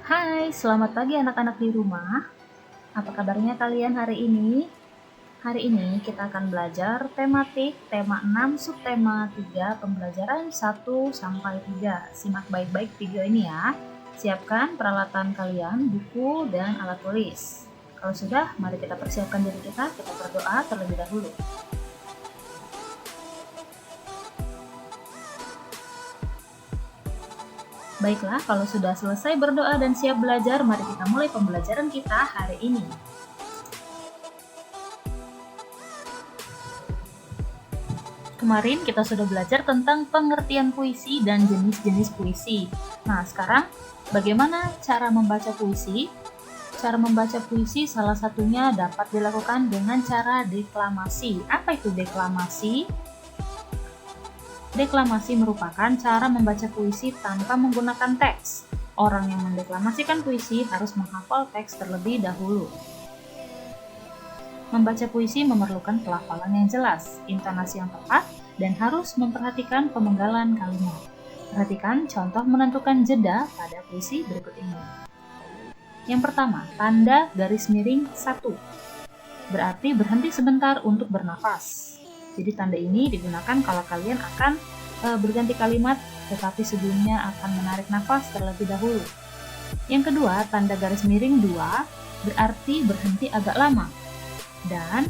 Hai, selamat pagi anak-anak di rumah. Apa kabarnya kalian hari ini? Hari ini kita akan belajar tematik tema 6 subtema 3 pembelajaran 1 sampai 3. Simak baik-baik video ini ya. Siapkan peralatan kalian, buku dan alat tulis. Kalau sudah, mari kita persiapkan diri kita berdoa terlebih dahulu. Baiklah, kalau sudah selesai berdoa dan siap belajar, mari kita mulai pembelajaran kita hari ini. Kemarin kita sudah belajar tentang pengertian puisi dan jenis-jenis puisi. Nah, sekarang bagaimana cara membaca puisi? Cara membaca puisi salah satunya dapat dilakukan dengan cara deklamasi. Apa itu deklamasi? Deklamasi merupakan cara membaca puisi tanpa menggunakan teks. Orang yang mendeklamasikan puisi harus menghafal teks terlebih dahulu. Membaca puisi memerlukan pelafalan yang jelas, intonasi yang tepat, dan harus memperhatikan pemenggalan kalimat. Perhatikan contoh menentukan jeda pada puisi berikut ini. Yang pertama, tanda garis miring 1. Berarti berhenti sebentar untuk bernafas. Jadi tanda ini digunakan kalau kalian akan berganti kalimat, tetapi sebelumnya akan menarik nafas terlebih dahulu. Yang kedua, tanda garis miring 2 berarti berhenti agak lama. Dan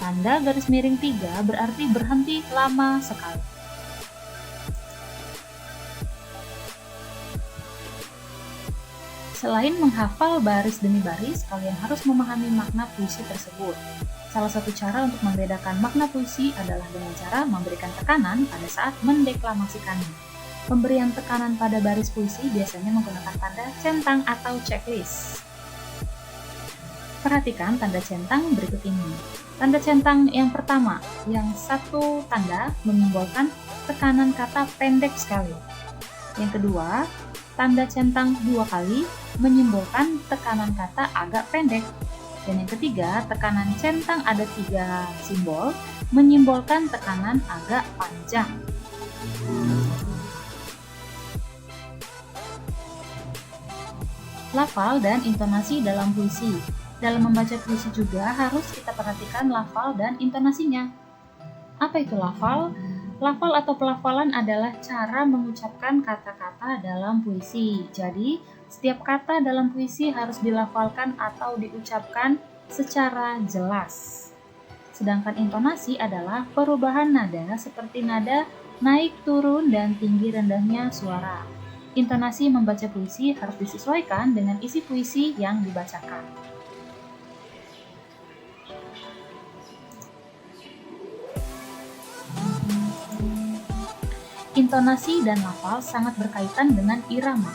tanda garis miring 3 berarti berhenti lama sekali. Selain menghafal baris demi baris, kalian harus memahami makna puisi tersebut. Salah satu cara untuk membedakan makna puisi adalah dengan cara memberikan tekanan pada saat mendeklamasikannya. Pemberian tekanan pada baris puisi biasanya menggunakan tanda centang atau checklist. Perhatikan tanda centang berikut ini. Tanda centang yang pertama, yang satu tanda menyimbolkan tekanan kata pendek sekali. Yang kedua, tanda centang 2 kali menyimbolkan tekanan kata agak pendek. Dan yang ketiga, tekanan centang ada 3 simbol menyimbolkan tekanan agak panjang. Lafal dan intonasi dalam puisi. Dalam membaca puisi juga harus kita perhatikan lafal dan intonasinya. Apa itu lafal? Lafal atau pelafalan adalah cara mengucapkan kata-kata dalam puisi. Jadi, setiap kata dalam puisi harus dilafalkan atau diucapkan secara jelas. Sedangkan intonasi adalah perubahan nada seperti nada naik, turun, dan tinggi rendahnya suara. Intonasi membaca puisi harus disesuaikan dengan isi puisi yang dibacakan. Intonasi dan lafal sangat berkaitan dengan irama.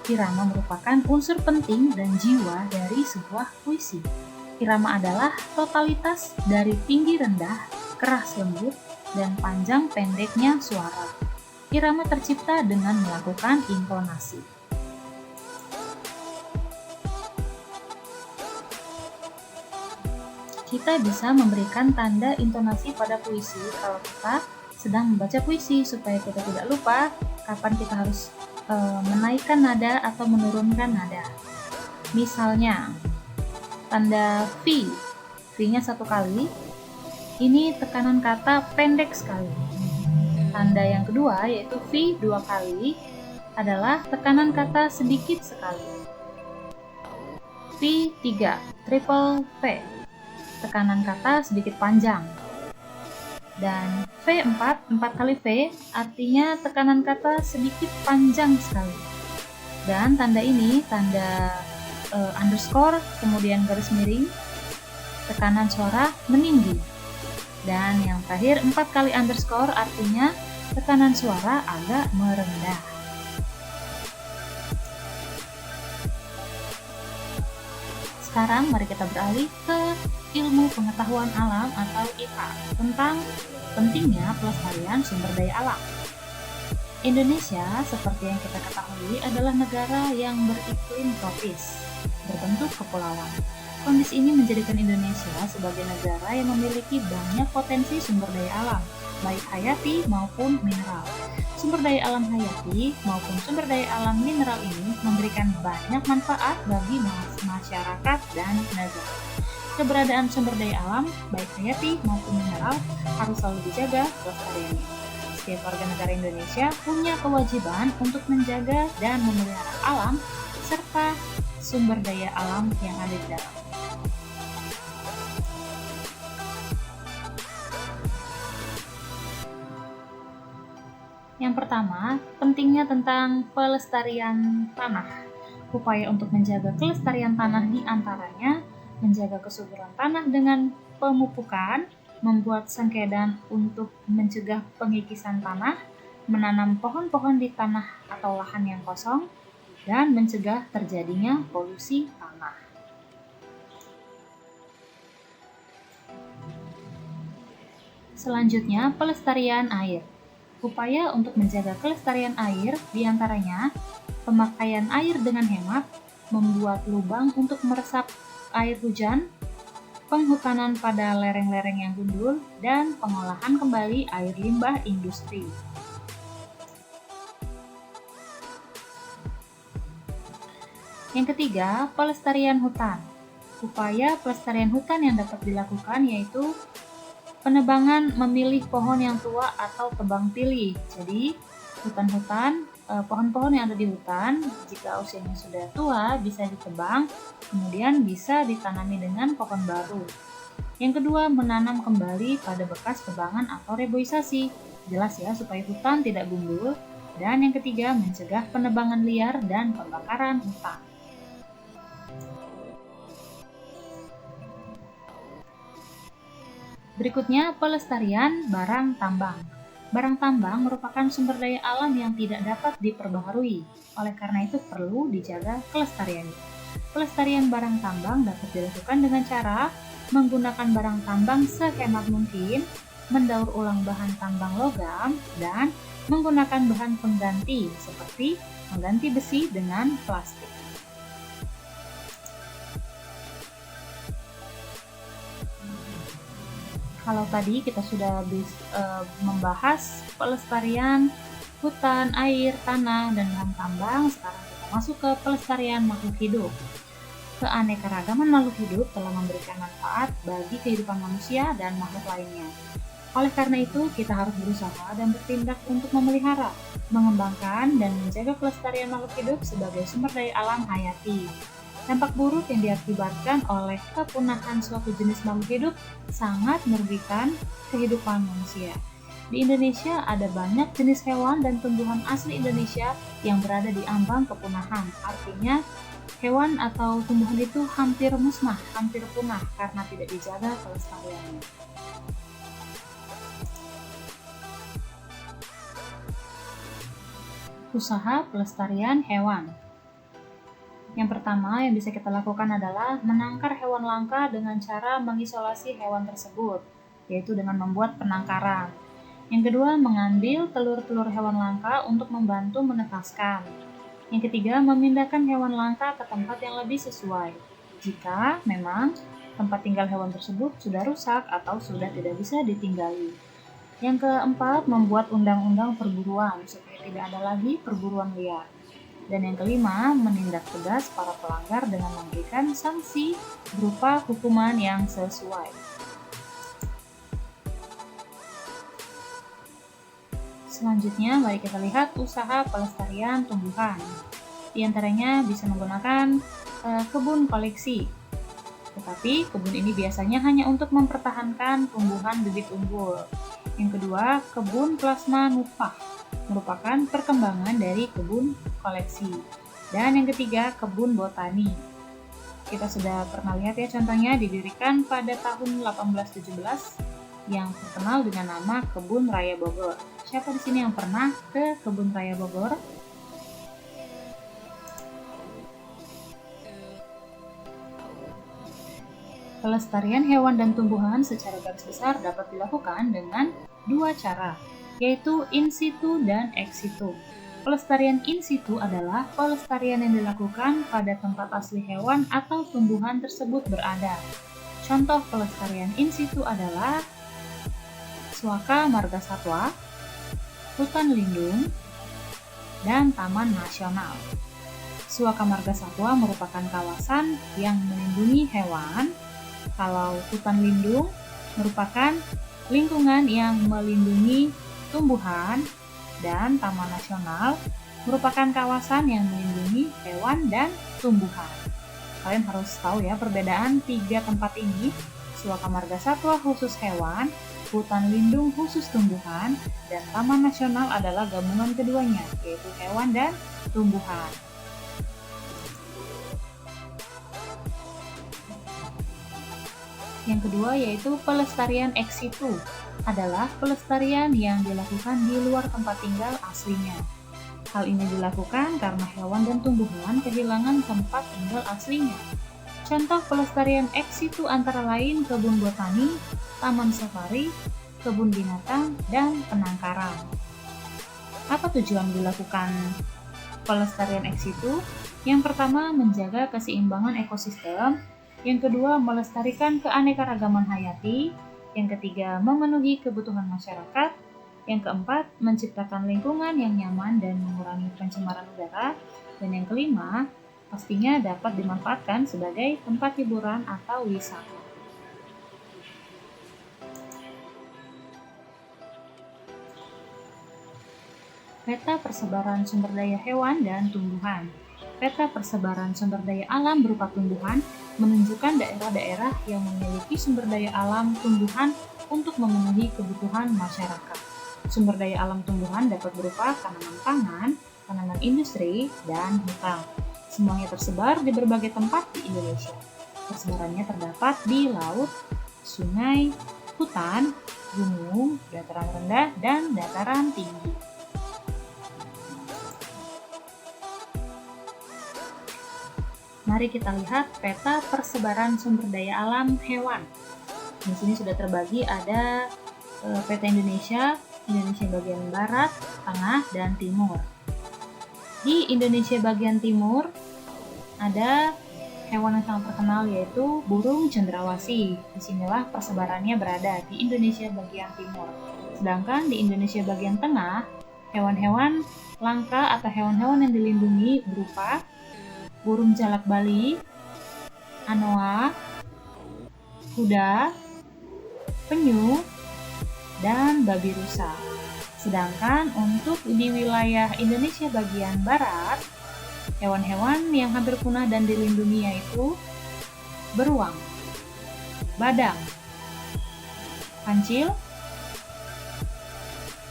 Irama merupakan unsur penting dan jiwa dari sebuah puisi. Irama adalah totalitas dari tinggi rendah, keras lembut, dan panjang pendeknya suara. Irama tercipta dengan melakukan intonasi. Kita bisa memberikan tanda intonasi pada puisi kalau kita sedang membaca puisi supaya kita tidak lupa kapan kita harus menaikkan nada atau menurunkan nada. Misalnya, tanda V, V-nya 1 kali, ini tekanan kata pendek sekali. Tanda yang kedua yaitu V 2 kali adalah tekanan kata sedikit sekali. V3, triple V, tekanan kata sedikit panjang. Dan V4, 4 kali V, artinya tekanan kata sedikit panjang sekali. Dan tanda ini, tanda underscore, kemudian garis miring, tekanan suara meninggi. Dan yang terakhir, 4 kali underscore, artinya tekanan suara agak merendah. Sekarang mari kita beralih ke ilmu pengetahuan alam atau IPA tentang pentingnya pelestarian sumber daya alam. Indonesia, seperti yang kita ketahui, adalah negara yang beriklim tropis, berbentuk kepulauan. Kondisi ini menjadikan Indonesia sebagai negara yang memiliki banyak potensi sumber daya alam. baik hayati maupun mineral. Sumber daya alam hayati maupun sumber daya alam mineral ini memberikan banyak manfaat bagi masyarakat dan negara. Keberadaan sumber daya alam, baik hayati maupun mineral, harus selalu dijaga kelestariannya. Setiap warga negara Indonesia punya kewajiban untuk menjaga dan memelihara alam serta sumber daya alam yang ada di dalam. Yang pertama, pentingnya tentang pelestarian tanah. Upaya untuk menjaga kelestarian tanah di antaranya menjaga kesuburan tanah dengan pemupukan, membuat sengkedan untuk mencegah pengikisan tanah, menanam pohon-pohon di tanah atau lahan yang kosong, dan mencegah terjadinya polusi tanah. Selanjutnya, pelestarian air. Upaya untuk menjaga kelestarian air diantaranya pemakaian air dengan hemat, membuat lubang untuk meresap air hujan, penghutanan pada lereng-lereng yang gundul, dan pengolahan kembali air limbah industri. Yang ketiga, pelestarian hutan. Upaya pelestarian hutan yang dapat dilakukan yaitu penebangan memilih pohon yang tua atau tebang pilih. Jadi, pohon-pohon yang ada di hutan, jika usianya sudah tua, bisa ditebang, kemudian bisa ditanami dengan pohon baru. Yang kedua, menanam kembali pada bekas tebangan atau reboisasi. Jelas ya, supaya hutan tidak gundul. Dan yang ketiga, mencegah penebangan liar dan pembakaran hutan. Berikutnya, pelestarian barang tambang. Barang tambang merupakan sumber daya alam yang tidak dapat diperbaharui. Oleh karena itu perlu dijaga kelestariannya. Pelestarian barang tambang dapat dilakukan dengan cara menggunakan barang tambang sehemat mungkin, mendaur ulang bahan tambang logam, dan menggunakan bahan pengganti seperti mengganti besi dengan plastik. Kalau tadi kita sudah membahas pelestarian hutan, air, tanah, dan bahan tambang, sekarang kita masuk ke pelestarian makhluk hidup. Keanekaragaman makhluk hidup telah memberikan manfaat bagi kehidupan manusia dan makhluk lainnya. Oleh karena itu, kita harus berusaha dan bertindak untuk memelihara, mengembangkan, dan menjaga kelestarian makhluk hidup sebagai sumber daya alam hayati. Dampak buruk yang diakibatkan oleh kepunahan suatu jenis makhluk hidup sangat merugikan kehidupan manusia. Di Indonesia ada banyak jenis hewan dan tumbuhan asli Indonesia yang berada di ambang kepunahan. Artinya, hewan atau tumbuhan itu hampir musnah, hampir punah karena tidak dijaga kelestariannya. Usaha pelestarian hewan. Yang pertama yang bisa kita lakukan adalah menangkar hewan langka dengan cara mengisolasi hewan tersebut, yaitu dengan membuat penangkaran. Yang kedua, mengambil telur-telur hewan langka untuk membantu menetaskan. Yang ketiga, memindahkan hewan langka ke tempat yang lebih sesuai, jika memang tempat tinggal hewan tersebut sudah rusak atau sudah tidak bisa ditinggali. Yang keempat, membuat undang-undang perburuan supaya tidak ada lagi perburuan liar. Dan yang kelima, menindak tegas para pelanggar dengan memberikan sanksi berupa hukuman yang sesuai. Selanjutnya, mari kita lihat usaha pelestarian tumbuhan. Di antaranya bisa menggunakan kebun koleksi. Tetapi kebun ini biasanya hanya untuk mempertahankan tumbuhan bibit unggul. Yang kedua, kebun plasma nutfah merupakan perkembangan dari kebun koleksi. Dan yang ketiga, kebun botani. Kita sudah pernah lihat ya contohnya didirikan pada tahun 1817 yang terkenal dengan nama Kebun Raya Bogor. Siapa di sini yang pernah ke Kebun Raya Bogor? Pelestarian hewan dan tumbuhan secara garis besar dapat dilakukan dengan dua cara, yaitu in situ dan ex situ. Pelestarian in situ adalah pelestarian yang dilakukan pada tempat asli hewan atau tumbuhan tersebut berada. Contoh pelestarian in situ adalah Suaka Marga Satwa, hutan lindung, dan taman nasional. Suaka Marga Satwa merupakan kawasan yang melindungi hewan, kalau hutan lindung merupakan lingkungan yang melindungi tumbuhan, dan taman nasional merupakan kawasan yang melindungi hewan dan tumbuhan. Kalian harus tahu ya perbedaan tiga tempat ini. Suaka Marga Satwa khusus hewan, hutan lindung khusus tumbuhan, dan taman nasional adalah gabungan keduanya, yaitu hewan dan tumbuhan. Yang kedua yaitu pelestarian ex situ, adalah pelestarian yang dilakukan di luar tempat tinggal aslinya. Hal ini dilakukan karena hewan dan tumbuhan kehilangan tempat tinggal aslinya. Contoh pelestarian ex situ antara lain kebun botani, taman safari, kebun binatang, dan penangkaran. Apa tujuan dilakukan pelestarian ex situ? Yang pertama, menjaga keseimbangan ekosistem. Yang kedua, melestarikan keanekaragaman hayati. Yang ketiga, memenuhi kebutuhan masyarakat. Yang keempat, menciptakan lingkungan yang nyaman dan mengurangi pencemaran udara. Dan yang kelima, pastinya dapat dimanfaatkan sebagai tempat hiburan atau wisata. Peta persebaran sumber daya hewan dan tumbuhan. Peta persebaran sumber daya alam berupa tumbuhan menunjukkan daerah-daerah yang memiliki sumber daya alam tumbuhan untuk memenuhi kebutuhan masyarakat. Sumber daya alam tumbuhan dapat berupa tanaman pangan, tanaman industri, dan hutan. Semuanya tersebar di berbagai tempat di Indonesia. Persebarannya terdapat di laut, sungai, hutan, gunung, dataran rendah, dan dataran tinggi. Mari kita lihat peta persebaran sumber daya alam hewan. Di sini sudah terbagi ada peta Indonesia bagian barat, tengah, dan timur. Di Indonesia bagian timur ada hewan yang sangat terkenal yaitu burung cendrawasih. Disinilah persebarannya berada di Indonesia bagian timur. Sedangkan di Indonesia bagian tengah, hewan-hewan langka atau hewan-hewan yang dilindungi berupa burung jalak Bali, anoa, kuda, penyu, dan babi rusa. Sedangkan untuk di wilayah Indonesia bagian barat, hewan-hewan yang hampir punah dan dilindungi yaitu beruang, badang, kancil,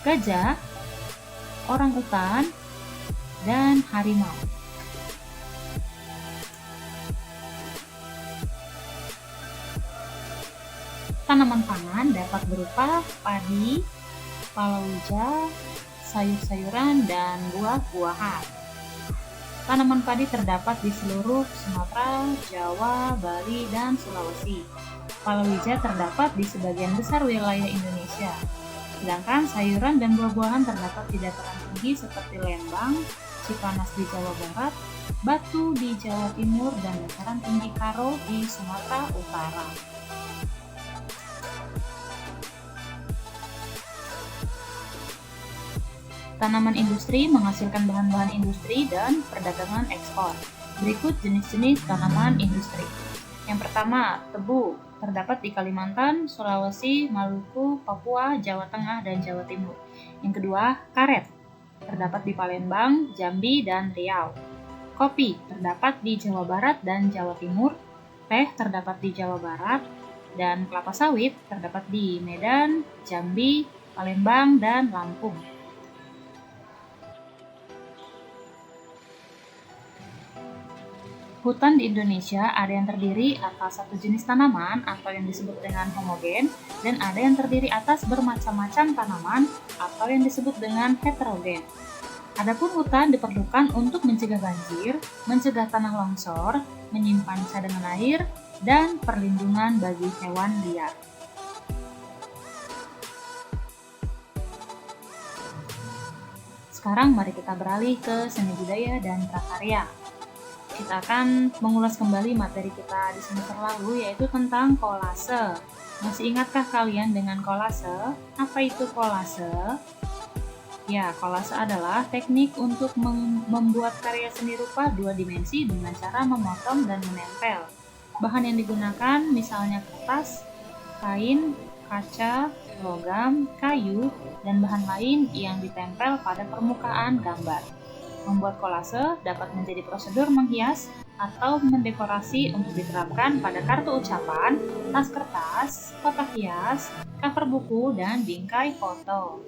gajah, orangutan, dan harimau. Tanaman pangan dapat berupa padi, palawija, sayur-sayuran, dan buah-buahan. Tanaman padi terdapat di seluruh Sumatera, Jawa, Bali, dan Sulawesi. Palawija terdapat di sebagian besar wilayah Indonesia. Sedangkan sayuran dan buah-buahan terdapat di dataran tinggi seperti Lembang, Cipanas di Jawa Barat, Batu di Jawa Timur, dan dataran tinggi Karo di Sumatera Utara. Tanaman industri menghasilkan bahan-bahan industri dan perdagangan ekspor. Berikut jenis-jenis tanaman industri. Yang pertama, tebu. Terdapat di Kalimantan, Sulawesi, Maluku, Papua, Jawa Tengah, dan Jawa Timur. Yang kedua, karet. Terdapat di Palembang, Jambi, dan Riau. Kopi. Terdapat di Jawa Barat dan Jawa Timur. Teh terdapat di Jawa Barat. Dan kelapa sawit terdapat di Medan, Jambi, Palembang, dan Lampung. Hutan di Indonesia ada yang terdiri atas satu jenis tanaman atau yang disebut dengan homogen, dan ada yang terdiri atas bermacam-macam tanaman atau yang disebut dengan heterogen. Adapun hutan diperlukan untuk mencegah banjir, mencegah tanah longsor, menyimpan cadangan air, dan perlindungan bagi hewan liar. Sekarang mari kita beralih ke seni budaya dan prakarya. Kita akan mengulas kembali materi kita di semester lalu, yaitu tentang kolase. Masih ingatkah kalian dengan kolase? Apa itu kolase? Ya, kolase adalah teknik untuk membuat karya seni rupa dua dimensi dengan cara memotong dan menempel. Bahan yang digunakan misalnya kertas, kain, kaca, logam, kayu, dan bahan lain yang ditempel pada permukaan gambar. Membuat kolase dapat menjadi prosedur menghias atau mendekorasi untuk diterapkan pada kartu ucapan, tas kertas, kotak hias, cover buku, dan bingkai foto.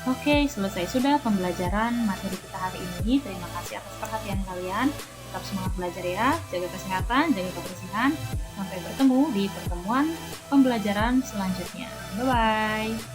Oke, selesai sudah pembelajaran materi kita hari ini. Terima kasih atas perhatian kalian. Tetap semangat belajar ya, jaga kesehatan, jaga kebersihan. Sampai bertemu di pertemuan pembelajaran selanjutnya. Bye-bye.